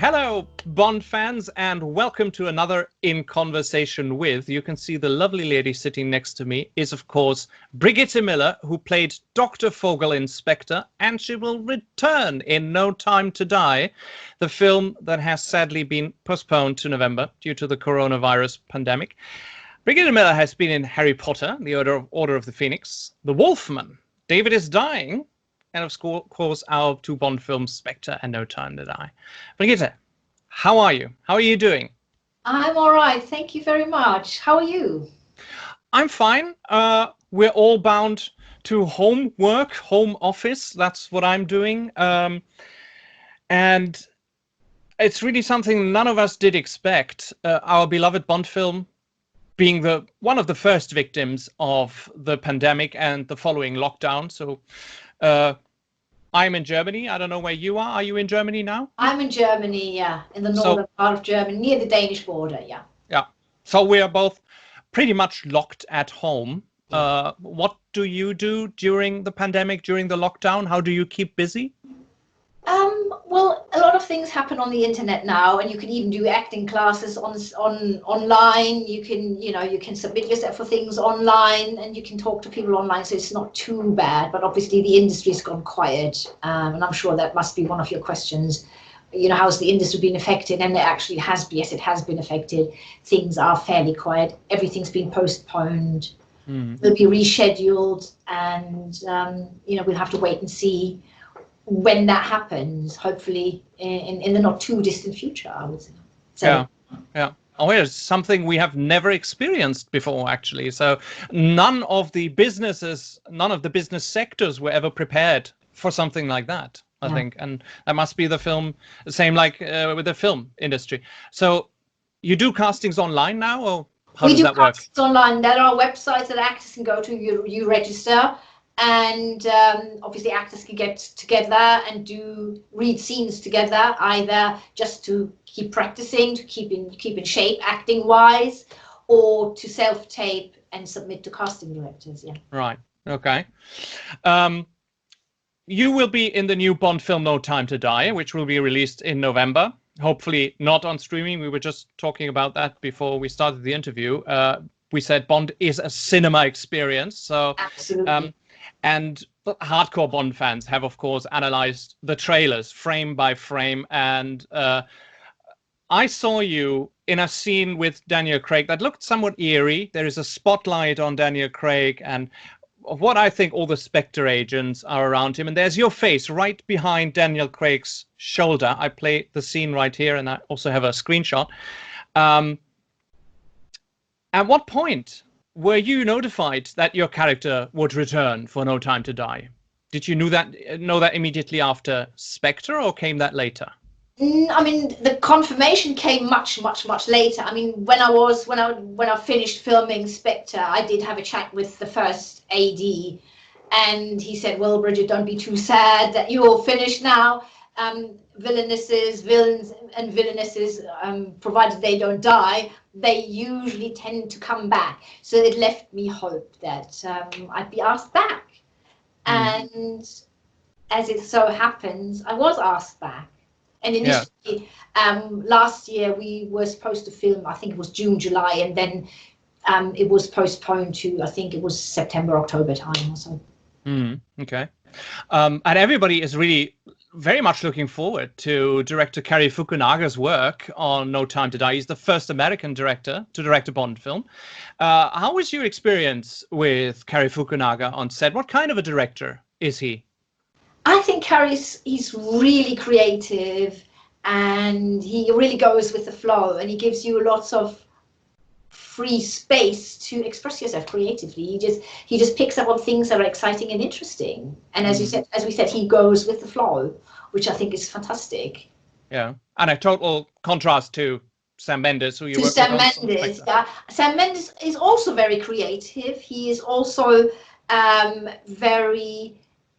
Hello, Bond fans, and welcome to another In Conversation With. You can see the lovely lady sitting next to me is, of course, Brigitte Millar, who played Dr. Vogel in Spectre, and she will return in No Time to Die, the film that has sadly been postponed to November due to the coronavirus pandemic. Brigitte Millar has been in Harry Potter, the Order of the Phoenix, The Wolfman, David is Dying, and of course our two Bond films, Spectre and No Time to Die. Brigitte, how are you? How are you doing? I'm all right. Thank you very much. How are you? I'm fine. We're all bound to home work, home office. That's what I'm doing. And it's really something none of us did expect. Our beloved Bond film being one of the first victims of the pandemic and the following lockdown. So I'm in Germany. I don't know where you are. Are you in Germany now? I'm in Germany, yeah, in the northern part of Germany, near the Danish border, yeah. Yeah. So we are both pretty much locked at home. What do you do during the pandemic, during the lockdown? How do you keep busy? Well, a lot of things happen on the internet now, and you can even do acting classes online. You can submit yourself for things online, and you can talk to people online. So it's not too bad. But obviously, the industry's gone quiet, and I'm sure that must be one of your questions. How's the industry been affected? And it actually has. Yes, it has been affected. Things are fairly quiet. Everything's been postponed. Will be rescheduled, and we'll have to wait and see when that happens, hopefully in the not too distant future, I would say. So, yeah. Oh, it's something we have never experienced before, actually. So none of the business sectors were ever prepared for something like that, I think. And that must be the same like with the film industry. So you do castings online now, or how does that work? We do castings online. There are websites that actors can go to. You register. And obviously actors can get together and read scenes together, either just to keep practicing, to keep in shape acting wise, or to self-tape and submit to casting directors. Yeah. Right. Okay. You will be in the new Bond film No Time to Die, which will be released in November. Hopefully not on streaming. We were just talking about that before we started the interview. We said Bond is a cinema experience. So absolutely. And hardcore Bond fans have, of course, analyzed the trailers frame by frame. And I saw you in a scene with Daniel Craig that looked somewhat eerie. There is a spotlight on Daniel Craig and what I think all the Spectre agents are around him. And there's your face right behind Daniel Craig's shoulder. I play the scene right here, and I also have a screenshot. At what point were you notified that your character would return for No Time to Die? Did you know that immediately after Spectre, or came that later? I mean, the confirmation came much later. I mean, when I finished filming Spectre, I did have a chat with the first AD, and he said, "Well, Bridget, don't be too sad that you're all finished now. Villains and villainesses, provided they don't die, they usually tend to come back." So it left me hope that I'd be asked back. And as it so happens, I was asked back. And initially, last year, we were supposed to film, I think it was June, July, and then it was postponed to, I think it was September, October time or so. Okay. And everybody is really very much looking forward to director Cary Fukunaga's work on No Time to Die. He's the first American director to direct a Bond film. How was your experience with Cary Fukunaga on set? What kind of a director is he? I think he's really creative, and he really goes with the flow, and he gives you lots of free space to express yourself creatively. He just picks up on things that are exciting and interesting. And as we said, he goes with the flow, which I think is fantastic. Yeah, and a total contrast to Sam Mendes, who you work Sam with. Mendes, yeah. Sam Mendes is also very creative. He is also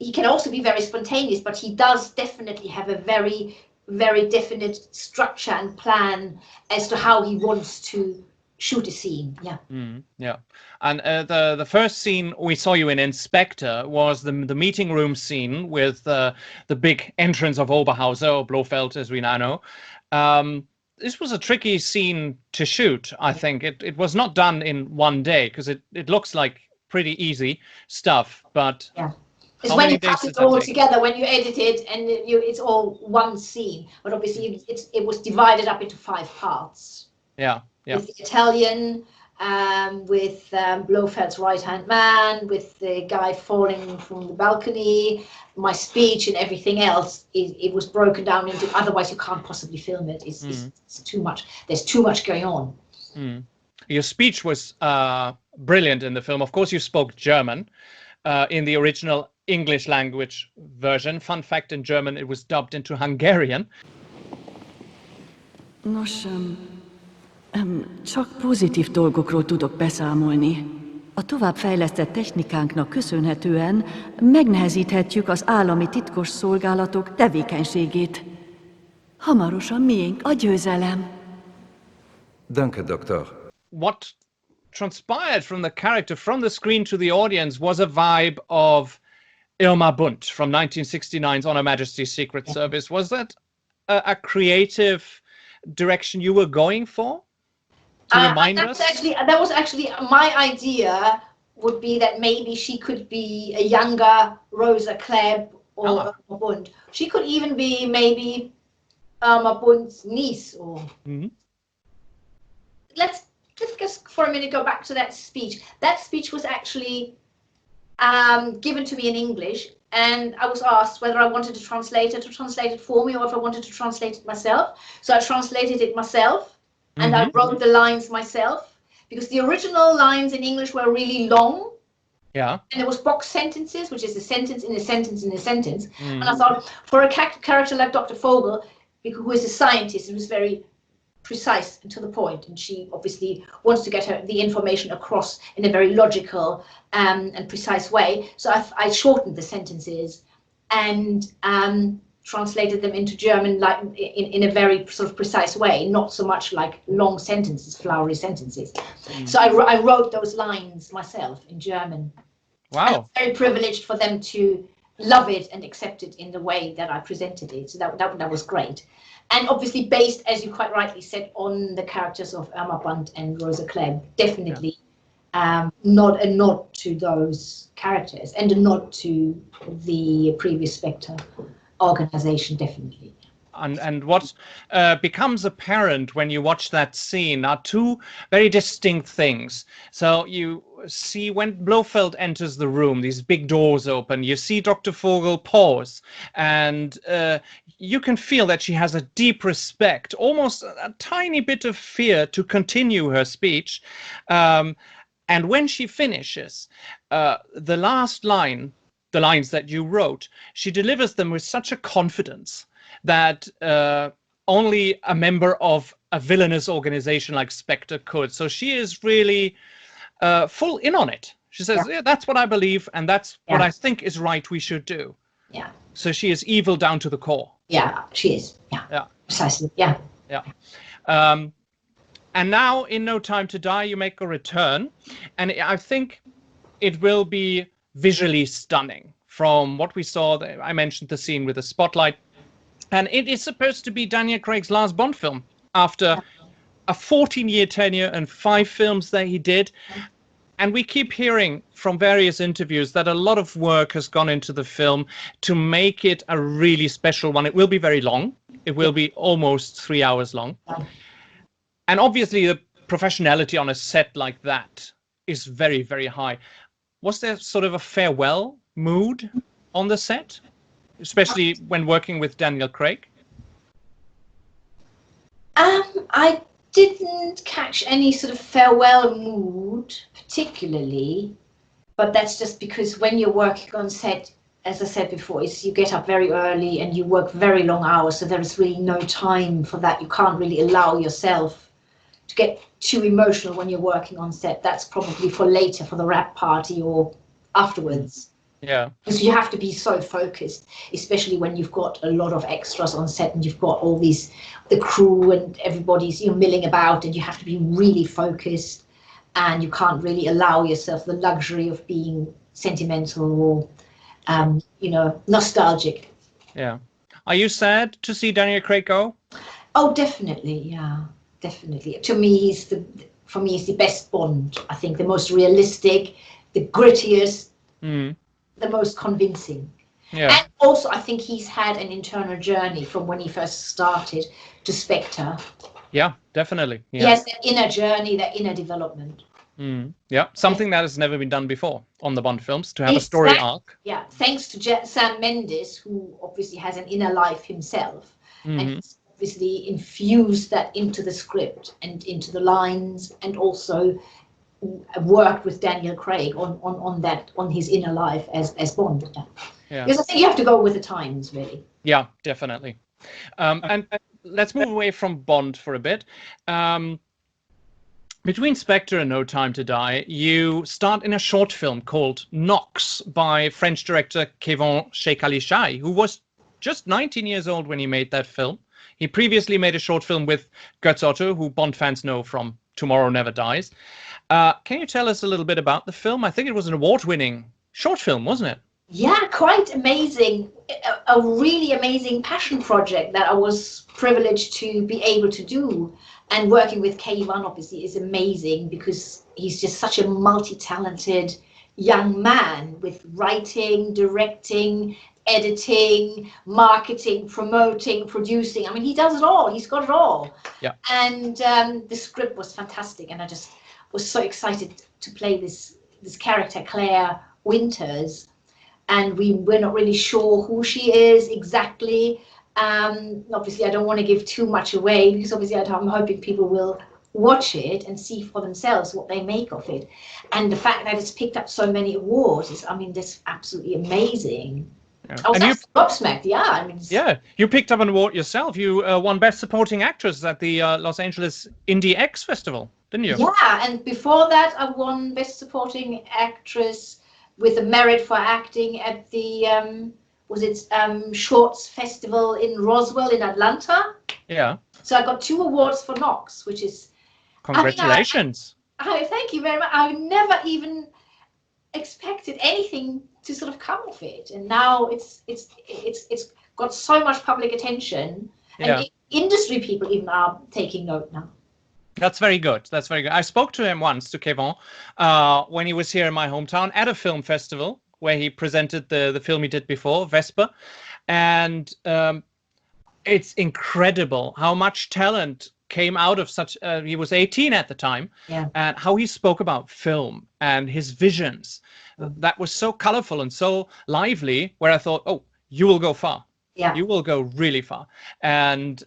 he can also be very spontaneous, but he does definitely have a very, very definite structure and plan as to how he wants to shoot a scene. Yeah. Yeah. And the first scene we saw you in Spectre was the meeting room scene with the big entrance of Oberhauser, or Blofeld as we now know. This was a tricky scene to shoot, I think. It was not done in one day, because it looks like pretty easy stuff, but it's when you cut it all together, when you edit it, and it's all one scene. But obviously, it was divided up into 5 parts. Yeah. With the Italian, with Blofeld's right-hand man, with the guy falling from the balcony, my speech and everything else. It was broken down into. Otherwise, you can't possibly film it. It's too much. There's too much going on. Your speech was brilliant in the film. Of course, you spoke German in the original English language version. Fun fact, in German it was dubbed into Hungarian. Nos, csak pozitív dolgokról tudok beszámolni. A továbbfejlesztett technikánknak köszönhetően megnehezíthetjük az állami titkos szolgálatok tevékenységét. Hamarosan miénk a győzelem. Danke, Doktor. What transpired from the character, from the screen to the audience, was a vibe of Irma Bunt from 1969's On Her Majesty's Secret Service. Was that a creative direction you were going for? To remind us? That was actually my idea. Would be that maybe she could be a younger Rosa Klebb or Irma Bunt. She could even be maybe Irma Bunt's niece. Or let's just for a minute go back to that speech. That speech was actually given to me in English, and I was asked whether I wanted to translate it for me, or if I wanted to translate it myself. So I translated it myself, and I wrote the lines myself, because the original lines in English were really long. Yeah. And there was box sentences, which is a sentence in a sentence in a sentence. And I thought, for a character like Dr. Vogel, who is a scientist and was very precise and to the point, and she obviously wants to get the information across in a very logical and precise way. So I shortened the sentences and translated them into German, like in a very sort of precise way, not so much like long sentences, flowery sentences. So I wrote those lines myself in German. Wow. And I'm very privileged for them to love it and accept it in the way that I presented it. So that was great. And obviously based, as you quite rightly said, on the characters of Irma Bunt and Rosa Klebb. Definitely not a nod to those characters and a nod to the previous Spectre organization, definitely. And what becomes apparent when you watch that scene are 2 very distinct things. So you see when Blofeld enters the room, these big doors open, you see Dr. Vogel pause, and you can feel that she has a deep respect, almost a tiny bit of fear to continue her speech. And when she finishes, the last line, the lines that you wrote, she delivers them with such a confidence that only a member of a villainous organization like Spectre could. So she is really full in on it. She says, yeah, that's what I believe, and that's what I think is right we should do. Yeah. So she is evil down to the core. Yeah, she is. Yeah. Precisely. Yeah. Yeah. And now, in No Time to Die, you make a return, and I think it will be visually stunning. From what we saw, I mentioned the scene with the spotlight, and it is supposed to be Daniel Craig's last Bond film after a 14-year tenure and 5 films that he did. And we keep hearing from various interviews that a lot of work has gone into the film to make it a really special one. It will be very long. It will be almost 3 hours long. And obviously the professionality on a set like that is very, very high. Was there sort of a farewell mood on the set, especially when working with Daniel Craig? I didn't catch any sort of farewell mood particularly, but that's just because when you're working on set, as I said before, is you get up very early and you work very long hours, so there is really no time for that. You can't really allow yourself to get too emotional when you're working on set. That's probably for later, for the wrap party or afterwards. Yeah. Because you have to be so focused, especially when you've got a lot of extras on set and you've got all the crew and everybody's milling about, and you have to be really focused, and you can't really allow yourself the luxury of being sentimental or nostalgic. Yeah. Are you sad to see Daniel Craig go? Oh, definitely, yeah, definitely. To me, he's the best Bond. I think the most realistic, the grittiest, the most convincing. Yeah. And also, I think he's had an internal journey from when he first started to Spectre. Yeah, definitely. He has that inner journey, that inner development. Yeah, something that has never been done before on the Bond films, to have a story arc. Yeah, thanks to Sam Mendes, who obviously has an inner life himself, and he's obviously infused that into the script and into the lines, and also worked with Daniel Craig on his inner life as Bond. Yeah. Because I think you have to go with the times, really. Yeah, definitely. And let's move away from Bond for a bit. Between Spectre and No Time to Die, you start in a short film called Knox by French director Keyvan Sheikhalishahi, who was just 19 years old when he made that film. He previously made a short film with Götz Otto, who Bond fans know from Tomorrow Never Dies. Can you tell us a little bit about the film? I think it was an award-winning short film, wasn't it? Yeah, quite amazing. A really amazing passion project that I was privileged to be able to do. And working with Keyvan obviously is amazing because he's just such a multi-talented young man with writing, directing, editing, marketing, promoting, producing. I mean, he does it all. He's got it all. Yeah. And the script was fantastic, and I just was so excited to play this character, Claire Winters. And we're not really sure who she is exactly. Obviously, I don't want to give too much away because obviously I'm hoping people will watch it and see for themselves what they make of it. And the fact that it's picked up so many awards is, I mean, that's absolutely amazing. Yeah. I was gobsmacked, yeah. I mean, yeah, you picked up an award yourself. You won Best Supporting Actress at the Los Angeles Indie X Festival, didn't you? Yeah, and before that, I won Best Supporting Actress with a merit for acting at the Shorts Festival in Roswell in Atlanta. Yeah. So I got 2 awards for Knox, which is congratulations. I thank you very much. I never even expected anything to sort of come of it, and now it's got so much public attention, and industry people even are taking note now. That's very good. That's very good. I spoke to him once, to Keyvan, when he was here in my hometown at a film festival where he presented the film he did before, Vesper. And it's incredible how much talent came out of such, he was 18 at the time, and how he spoke about film and his visions. That was so colorful and so lively, where I thought, oh, you will go far. Yeah. You will go really far. And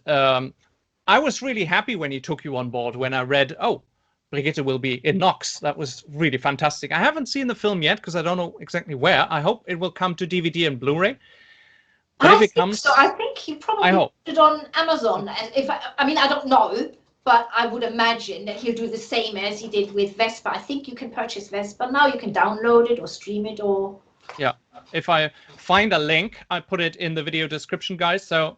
I was really happy when he took you on board, when I read, oh, Brigitte will be in Knox. That was really fantastic. I haven't seen the film yet because I don't know exactly where. I hope it will come to DVD and Blu-ray. But if it comes, so I think he probably put it on Amazon. I mean, I don't know, but I would imagine that he'll do the same as he did with Vesper. I think you can purchase Vesper now. You can download it or stream it or. Yeah, if I find a link, I put it in the video description, guys. So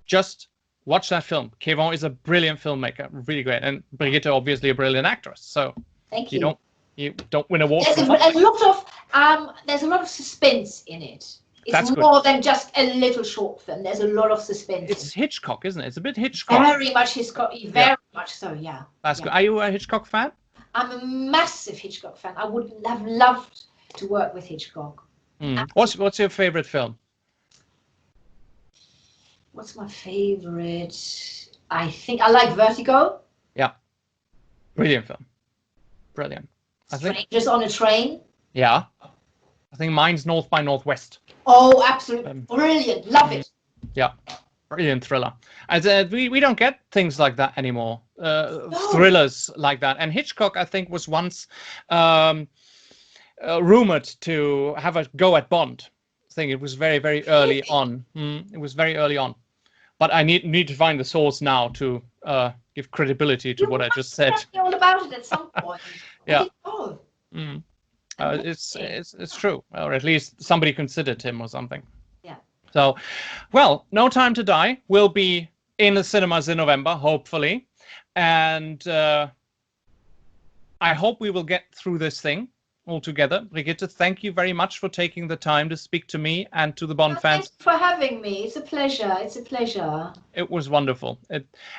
just watch that film. Keyvan is a brilliant filmmaker, really great, and Brigitte obviously a brilliant actress. So thank you. You don't win awards. There's a lot of suspense in it. It's more than just a little short film. There's a lot of suspense. It's Hitchcock, isn't it? It's a bit Hitchcock. Very much Hitchcock. Very much so. Yeah. That's good. Are you a Hitchcock fan? I'm a massive Hitchcock fan. I would have loved to work with Hitchcock. What's your favorite film? What's my favorite? I think I like Vertigo. Yeah. Brilliant film. Brilliant. Strangers on a Train. Yeah. I think mine's North by Northwest. Oh, absolutely. Brilliant. Love it. Yeah. Brilliant thriller. We don't get things like that anymore. Thrillers like that. And Hitchcock, I think, was once rumored to have a go at Bond. I think it was very, very early on. It was very early on. But I need to find the source now to give credibility to what I just said. You all about it at some point. Yeah. It's true, or at least somebody considered him or something. Yeah. So, well, No Time to Die will be in the cinemas in November, hopefully, and I hope we will get through this thing altogether. Brigitte, thank you very much for taking the time to speak to me and to the Bond fans. Thanks for having me. It's a pleasure. It's a pleasure. It was wonderful.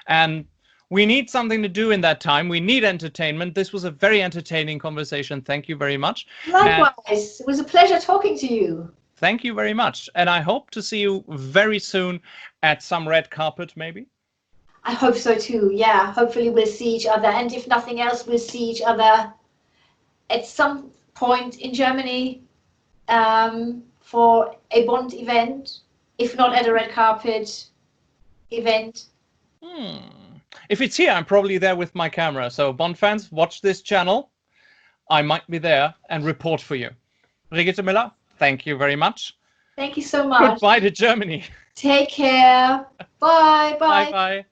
And we need something to do in that time. We need entertainment. This was a very entertaining conversation. Thank you very much. Likewise. It was a pleasure talking to you. Thank you very much. And I hope to see you very soon at some red carpet, maybe. I hope so too. Yeah. Hopefully we'll see each other. And if nothing else, we'll see each other at some point in Germany for a Bond event, if not at a red carpet event. If it's here, I'm probably there with my camera. So Bond fans, watch this channel. I might be there and report for you. Brigitte Millar, thank you very much. Thank you so much. Goodbye to Germany. Take care. Bye. Bye. Bye.